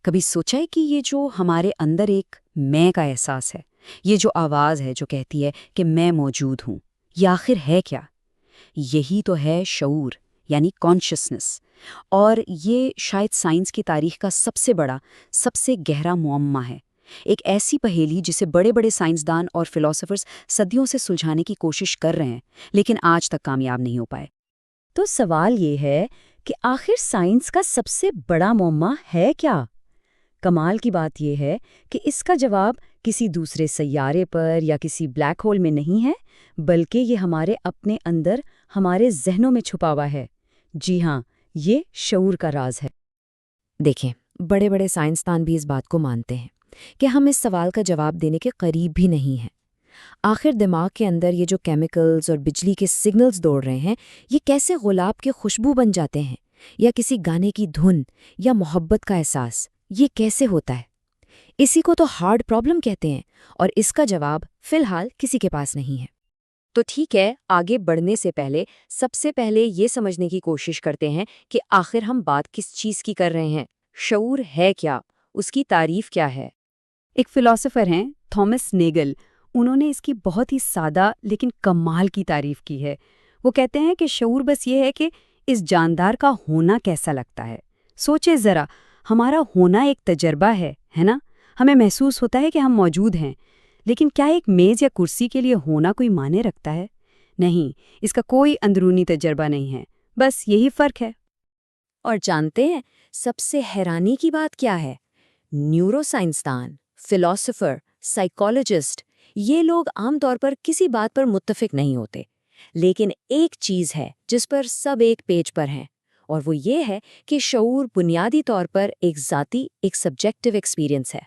کبھی سوچا ہے کہ یہ جو ہمارے اندر ایک میں کا احساس ہے، یہ جو آواز ہے جو کہتی ہے کہ میں موجود ہوں، یہ آخر ہے کیا؟ یہی تو ہے شعور، یعنی کانشسنس۔ اور یہ شاید سائنس کی تاریخ کا سب سے بڑا، سب سے گہرا معمہ ہے، ایک ایسی پہیلی جسے بڑے بڑے سائنسدان اور فلاسفرز صدیوں سے سلجھانے کی کوشش کر رہے ہیں، لیکن آج تک کامیاب نہیں ہو پائے۔ تو سوال یہ ہے کہ آخر سائنس کا سب سے بڑا معمہ ہے کیا؟ کمال کی بات یہ ہے کہ اس کا جواب کسی دوسرے سیارے پر یا کسی بلیک ہول میں نہیں ہے، بلکہ یہ ہمارے اپنے اندر، ہمارے ذہنوں میں چھپا ہوا ہے۔ جی ہاں، یہ شعور کا راز ہے۔ دیکھیں، بڑے بڑے سائنسدان بھی اس بات کو مانتے ہیں کہ ہم اس سوال کا جواب دینے کے قریب بھی نہیں ہیں۔ آخر دماغ کے اندر یہ جو کیمیکلز اور بجلی کے سگنلز دوڑ رہے ہیں، یہ کیسے گلاب کے خوشبو بن جاتے ہیں، یا کسی گانے کی دھن، یا محبت کا احساس، یہ کیسے ہوتا ہے؟ اسی کو تو ہارڈ پرابلم کہتے ہیں، اور اس کا جواب فی الحال کسی کے پاس نہیں ہے۔ تو ٹھیک ہے، آگے بڑھنے سے پہلے سب سے پہلے یہ سمجھنے کی کوشش کرتے ہیں کہ آخر ہم بات کس چیز کی کر رہے ہیں۔ شعور ہے کیا؟ اس کی تعریف کیا ہے؟ ایک فلاسفر ہیں تھامس نیگل، انہوں نے اس کی بہت ہی سادہ لیکن کمال کی تعریف کی ہے۔ وہ کہتے ہیں کہ شعور بس یہ ہے کہ اس جاندار کا ہونا کیسا لگتا ہے۔ سوچے ذرا، ہمارا ہونا ایک تجربہ ہے نا؟ ہمیں محسوس ہوتا ہے کہ ہم موجود ہیں، لیکن کیا ایک میز یا کرسی کے لیے ہونا کوئی معنی رکھتا ہے؟ نہیں، اس کا کوئی اندرونی تجربہ نہیں ہے، بس یہی فرق ہے۔ اور جانتے ہیں سب سے حیرانی کی بات کیا ہے؟ نیورو سائنسدان، فلاسفر، سائیکالوجسٹ، یہ لوگ عام طور پر کسی بات پر متفق نہیں ہوتے، لیکن ایک چیز ہے جس پر سب ایک پیج پر ہیں، اور وہ یہ ہے کہ شعور بنیادی طور پر ایک ذاتی، ایک سبجیکٹیو ایکسپیرینس ہے۔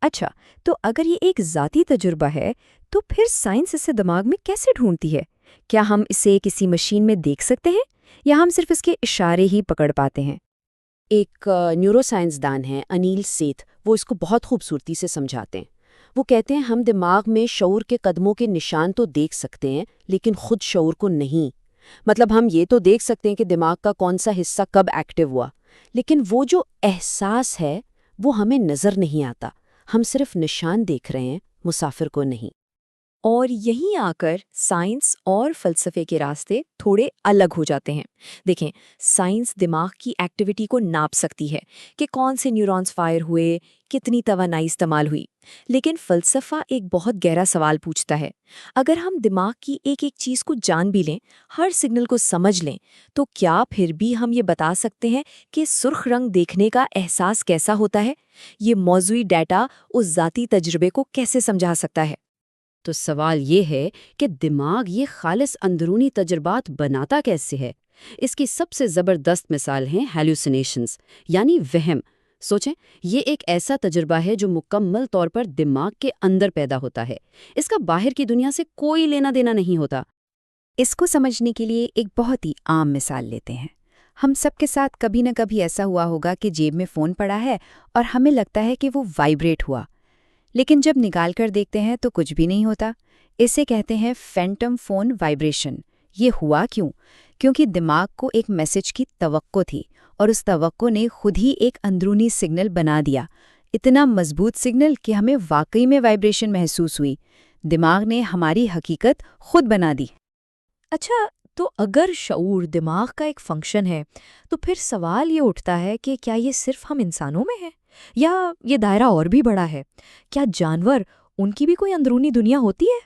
اچھا، تو اگر یہ ایک ذاتی تجربہ ہے، تو پھر سائنس اسے دماغ میں کیسے ڈھونڈتی ہے؟ کیا ہم اسے کسی مشین میں دیکھ سکتے ہیں، یا ہم صرف اس کے اشارے ہی پکڑ پاتے ہیں؟ ایک نیورو سائنسدان ہیں انیل سیتھ، وہ اس کو بہت خوبصورتی سے سمجھاتے ہیں۔ وہ کہتے ہیں ہم دماغ میں شعور کے قدموں کے نشان تو دیکھ سکتے ہیں، لیکن خود شعور کو نہیں۔ مطلب ہم یہ تو دیکھ سکتے ہیں کہ دماغ کا کون سا حصہ کب ایکٹیو ہوا، لیکن وہ جو احساس ہے وہ ہمیں نظر نہیں آتا۔ ہم صرف نشان دیکھ رہے ہیں، مسافر کو نہیں۔ اور یہیں آ کر سائنس اور فلسفے کے راستے تھوڑے الگ ہو جاتے ہیں۔ دیکھیں، سائنس دماغ کی ایکٹیویٹی کو ناپ سکتی ہے کہ کون سے نیورونز فائر ہوئے، کتنی توانائی استعمال ہوئی، لیکن فلسفہ ایک بہت گہرا سوال پوچھتا ہے۔ اگر ہم دماغ کی ایک ایک چیز کو جان بھی لیں، ہر سگنل کو سمجھ لیں، تو کیا پھر بھی ہم یہ بتا سکتے ہیں کہ سرخ رنگ دیکھنے کا احساس کیسا ہوتا ہے؟ یہ موضوعی ڈیٹا اس ذاتی تجربے کو کیسے سمجھا سکتا ہے؟ تو سوال یہ ہے کہ دماغ یہ خالص اندرونی تجربات بناتا کیسے ہے؟ اس کی سب سے زبردست مثال ہیں ہیلوسینیشنز، یعنی وہم۔ سوچیں، یہ ایک ایسا تجربہ ہے جو مکمل طور پر دماغ کے اندر پیدا ہوتا ہے، اس کا باہر کی دنیا سے کوئی لینا دینا نہیں ہوتا۔ اس کو سمجھنے کے لیے ایک بہت ہی عام مثال لیتے ہیں۔ ہم سب کے ساتھ کبھی نہ کبھی ایسا ہوا ہوگا کہ جیب میں فون پڑا ہے اور ہمیں لگتا ہے کہ وہ وائبریٹ ہوا، لیکن جب نکال کر دیکھتے ہیں تو کچھ بھی نہیں ہوتا۔ اسے کہتے ہیں فینٹم فون وائبریشن۔ یہ ہوا کیوں؟ کیونکہ دماغ کو ایک میسج کی توقع تھی، اور اس توقع نے خود ہی ایک اندرونی سگنل بنا دیا، اتنا مضبوط سگنل کہ ہمیں واقعی میں وائبریشن محسوس ہوئی۔ دماغ نے ہماری حقیقت خود بنا دی۔ اچھا، تو اگر شعور دماغ کا ایک فنکشن ہے، تو پھر سوال یہ اٹھتا ہے کہ کیا یہ صرف ہم انسانوں میں ہے، یا یہ دائرہ اور بھی بڑا ہے؟ کیا جانور، ان کی بھی کوئی اندرونی دنیا ہوتی ہے؟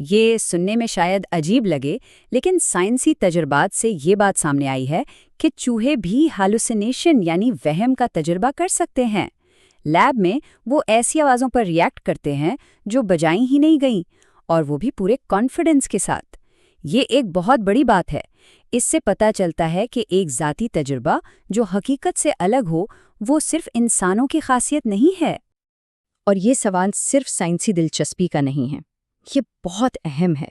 یہ سننے میں شاید عجیب لگے، لیکن سائنسی تجربات سے یہ بات سامنے آئی ہے کہ چوہے بھی ہیلوسینیشن یعنی وہم کا تجربہ کر سکتے ہیں۔ لیب میں وہ ایسی آوازوں پر ریئیکٹ کرتے ہیں جو بجائیں ہی نہیں گئیں، اور وہ بھی پورے کانفیڈنس کے ساتھ۔ یہ ایک بہت بڑی بات ہے۔ اس سے پتہ چلتا ہے کہ ایک ذاتی تجربہ جو حقیقت سے الگ ہو، وہ صرف انسانوں کی خاصیت نہیں ہے۔ اور یہ سوال صرف سائنسی دلچسپی کا نہیں ہے، یہ بہت اہم ہے،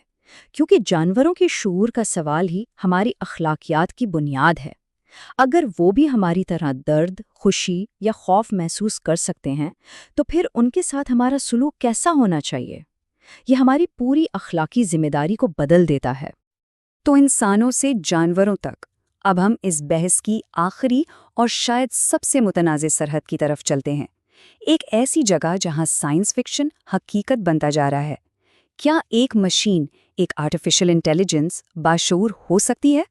کیونکہ جانوروں کے شعور کا سوال ہی ہماری اخلاقیات کی بنیاد ہے۔ اگر وہ بھی ہماری طرح درد، خوشی یا خوف محسوس کر سکتے ہیں، تو پھر ان کے ساتھ ہمارا سلوک کیسا ہونا چاہیے؟ یہ ہماری پوری اخلاقی ذمہ داری کو بدل دیتا ہے۔ تو انسانوں سے جانوروں تک اب ہم اس بحث کی آخری اور شاید سب سے متنازع سرحد کی طرف چلتے ہیں، ایک ایسی جگہ جہاں سائنس فکشن حقیقت بنتا جا رہا ہے۔ کیا ایک مشین، ایک آرٹیفیشل انٹیلیجنس باشعور ہو سکتی ہے؟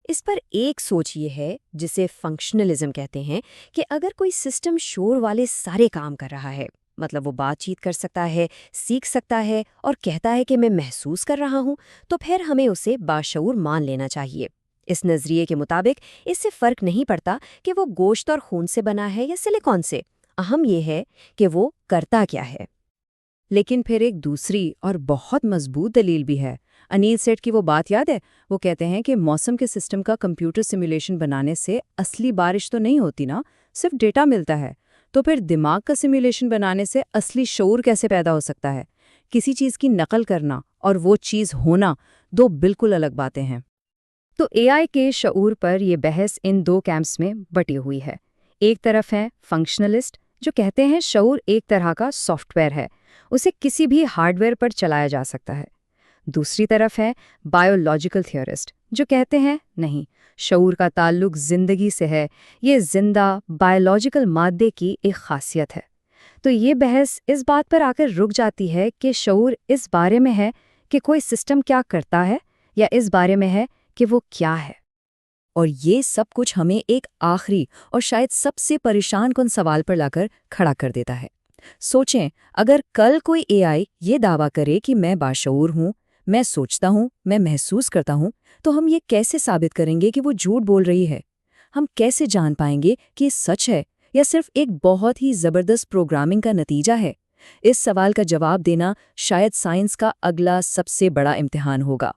اس پر ایک سوچ یہ ہے جسے فنکشنلزم کہتے ہیں کہ اگر کوئی سسٹم شور والے سارے کام کر رہا ہے، مطلب وہ بات چیت کر سکتا ہے، سیکھ سکتا ہے اور کہتا ہے کہ میں محسوس کر رہا ہوں، تو پھر ہمیں اسے باشعور مان لینا چاہیے۔ اس نظریے کے مطابق اس سے فرق نہیں پڑتا کہ وہ گوشت اور خون سے بنا ہے یا سلیکون سے، اہم یہ ہے کہ وہ کرتا کیا ہے۔ لیکن پھر ایک دوسری اور بہت مضبوط دلیل بھی ہے۔ انیل سیٹ کی وہ بات یاد ہے؟ وہ کہتے ہیں کہ موسم کے سسٹم کا کمپیوٹر سیمولیشن بنانے سے اصلی بارش تو نہیں ہوتی نا، صرف ڈیٹا ملتا ہے۔ تو پھر دماغ کا سیمولیشن بنانے سے اصلی شعور کیسے پیدا ہو سکتا ہے؟ کسی چیز کی نقل کرنا اور وہ چیز ہونا دو بالکل الگ باتیں ہیں۔ تو اے آئی کے شعور پر یہ بحث ان دو کیمپس میں بٹی ہوئی ہے۔ ایک طرف ہے فنکشنلسٹ، جو کہتے ہیں شعور ایک طرح کا سافٹ ویئر ہے، اسے کسی بھی ہارڈ ویئر پر چلایا جا سکتا ہے۔ دوسری طرف ہے بایولوجیکل تھیورسٹ، جو کہتے ہیں نہیں، شعور کا تعلق زندگی سے ہے، یہ زندہ بایولوجیکل مادے کی ایک خاصیت ہے۔ تو یہ بحث اس بات پر آ کر رک جاتی ہے کہ شعور اس بارے میں ہے کہ کوئی سسٹم کیا کرتا ہے، یا اس بارے میں ہے کہ وہ کیا ہے۔ اور یہ سب کچھ ہمیں ایک آخری اور شاید سب سے پریشان کن سوال پر لا کر کھڑا کر دیتا ہے۔ سوچیں، اگر کل کوئی اے آئی یہ دعویٰ کرے کہ میں باشعور ہوں، میں سوچتا ہوں، میں محسوس کرتا ہوں، تو ہم یہ کیسے ثابت کریں گے کہ وہ جھوٹ بول رہی ہے؟ ہم کیسے جان پائیں گے کہ یہ سچ ہے یا صرف ایک بہت ہی زبردست پروگرامنگ کا نتیجہ ہے؟ اس سوال کا جواب دینا شاید سائنس کا اگلا سب سے بڑا امتحان ہوگا۔